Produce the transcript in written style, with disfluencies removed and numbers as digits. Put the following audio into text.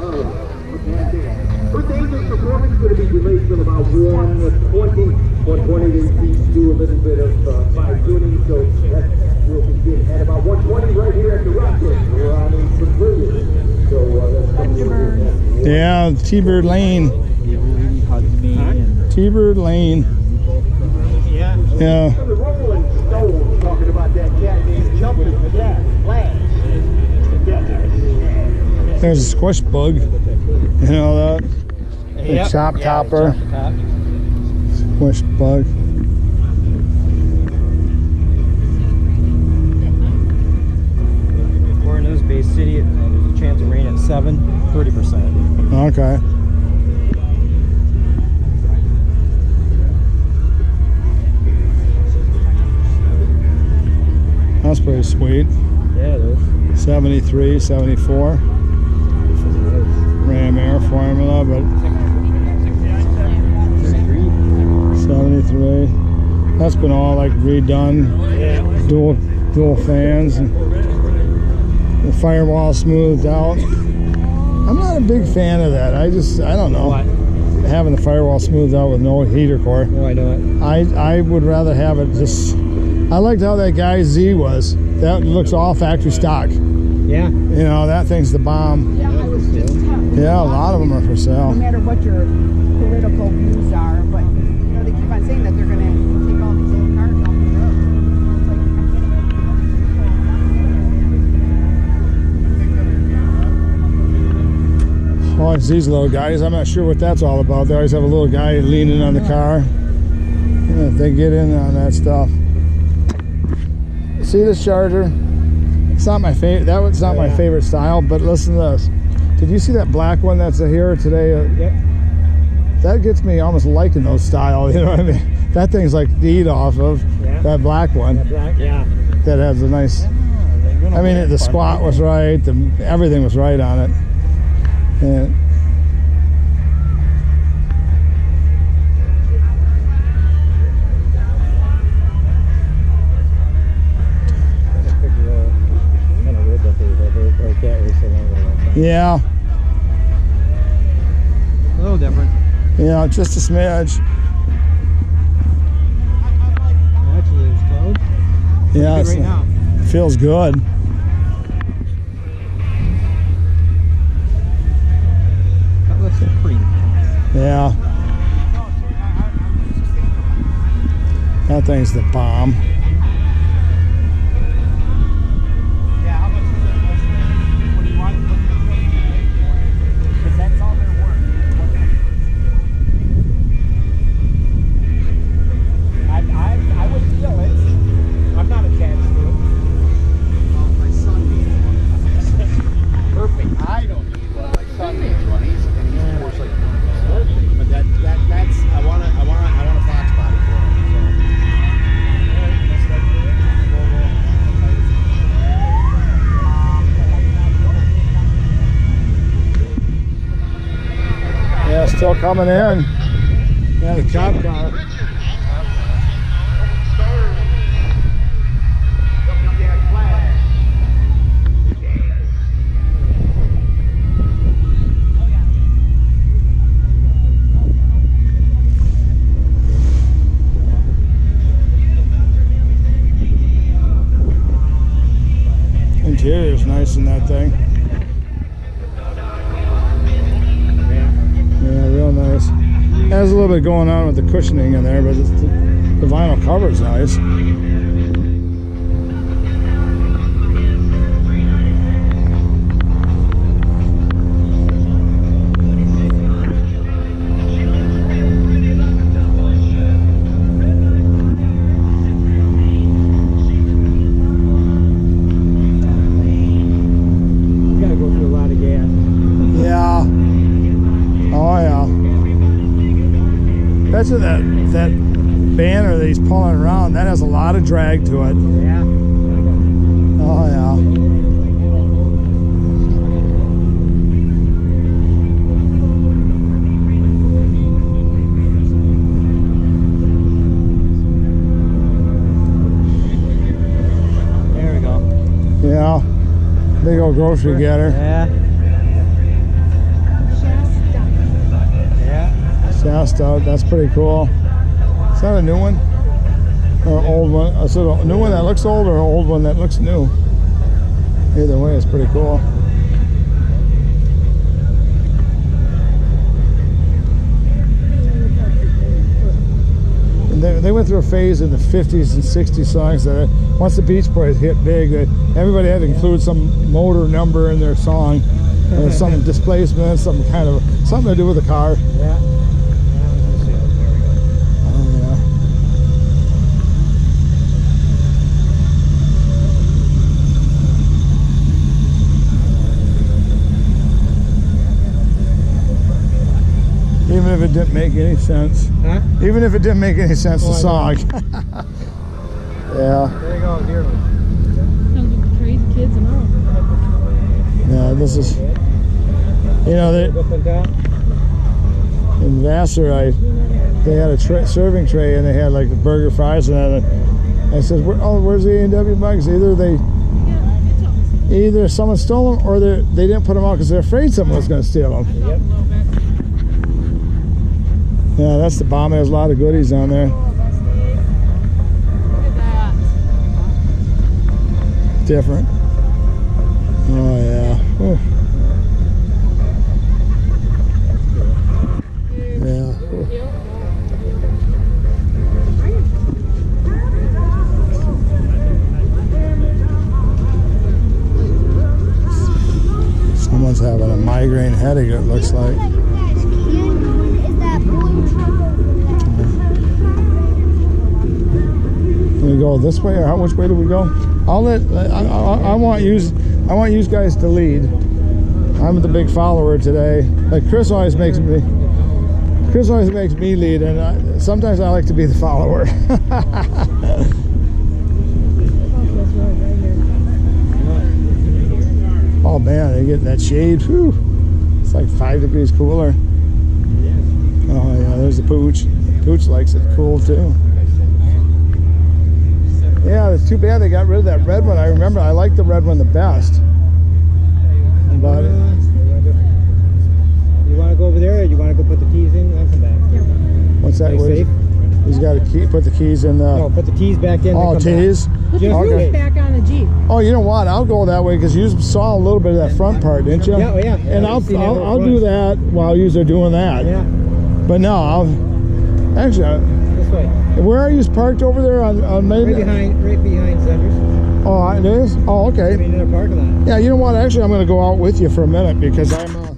First Angel's performance is going to be delayed till about 1:20. 1:20 they do a little bit of fine-tuning, so that will begin at about 1:20 right here at the Rocket. We're on a pavilion, so that's coming in. Yeah, T-Bird Lane. T-Bird Lane. Yeah. Yeah. The Rolling Stones talking about that cat named Jumping for that Flash. There's a squish bug. You know that? Yep. A chop topper. Chop the top. Squish bug. We're in News Bay City. There's a chance of rain at 7, 30%. Okay. That's pretty sweet. Yeah, it is. 73, 74. Ram Air formula, but 73. That's been all like redone. Yeah. Dual fans. And the firewall smoothed out. I'm not a big fan of that. I don't know. What? Having the firewall smoothed out with no heater core. No, I know it. I would rather have it just. I liked how that guy Z was. That looks all factory stock. Yeah. You know, that thing's the bomb. Yeah, I was just telling you. Yeah, a lot of them are for sale. No matter what your political views are, but you know they keep on saying that they're going to take all these old cars off the road. It's like, Oh, it's these little guys. I'm not sure what that's all about. They always have a little guy leaning on the car. Yeah, if they get in on that stuff. See this Charger? It's not my favorite. That one's not my favorite style. But listen to this. Did you see that black one that's here today? Yep. That gets me almost liking those style. You know what I mean? That thing's like the eat off of that black one. That black, yeah. That has a nice. I mean, the squat was right. Everything was right on it. And yeah. A little different. Yeah, just a smidge. Actually, it's close. Yeah, Right now. feels good. That looks pretty nice. Yeah. That thing's the bomb. Still coming in. Yeah, the cop car. Interior's nice in that thing. Nice. Has a little bit going on with the cushioning in there, but the vinyl cover is nice. You gotta go through a lot of gas. Yeah. Oh yeah. That's that banner that he's pulling around. That has a lot of drag to it. Yeah. Oh yeah. There we go. Yeah. Big old grocery getter. Yeah. Autofest out. That's pretty cool. Is that a new one? Or an old one? Is it a new one that looks old or an old one that looks new? Either way, it's pretty cool. And they went through a phase in the 50s and 60s songs that once the Beach Boys hit big, everybody had to include some motor number in their song. Some displacement, some kind of something to do with the car. Yeah. Oh yeah. Even if it didn't make any sense. Huh? Even if it didn't make any sense, the song. Yeah. There you go, dearly. Sounds like the crazy kids and all. Yeah, this is, you know, Up and down. in Vassar, they had a serving tray and they had like the burger, fries, and that. And I said, where's the A&W mugs? Either someone stole them or they didn't put them out because they're afraid someone was going to steal them. Yep. Yeah, that's the bomb. There's a lot of goodies on there. Look at that. Different. Oh yeah. Whew. Yeah. Whew. Someone's having a migraine headache, it looks like. Can we go this way, or which way do we go? I want you guys to lead. I'm the big follower today. Like Chris always makes me lead, and sometimes I like to be the follower. Oh man, they get that shade. Whew. It's like 5 degrees cooler. Oh yeah, there's the Pooch. Pooch likes it cool too. Yeah, it's too bad they got rid of that red one. I remember I liked the red one the best. But You want to go over there, or you want to go put the keys in and come back? what's that? Are you safe? He's got to put the keys in the. No, put the keys back in. Oh, and come keys. back. Put the Just roof wait. back on the Jeep. Oh, you know what? I'll go that way because you saw a little bit of that front part, didn't you? Yeah, oh, yeah. And Yeah, I'll you've seen that little do front. that while you're doing that. Yeah, But no, actually, this way. where are you parked over there on Main? Right behind Zenders. Oh, it is. Oh, I okay. mean, in a parking lot. Yeah, you know what? Actually, I'm going to go out with you for a minute because I'm.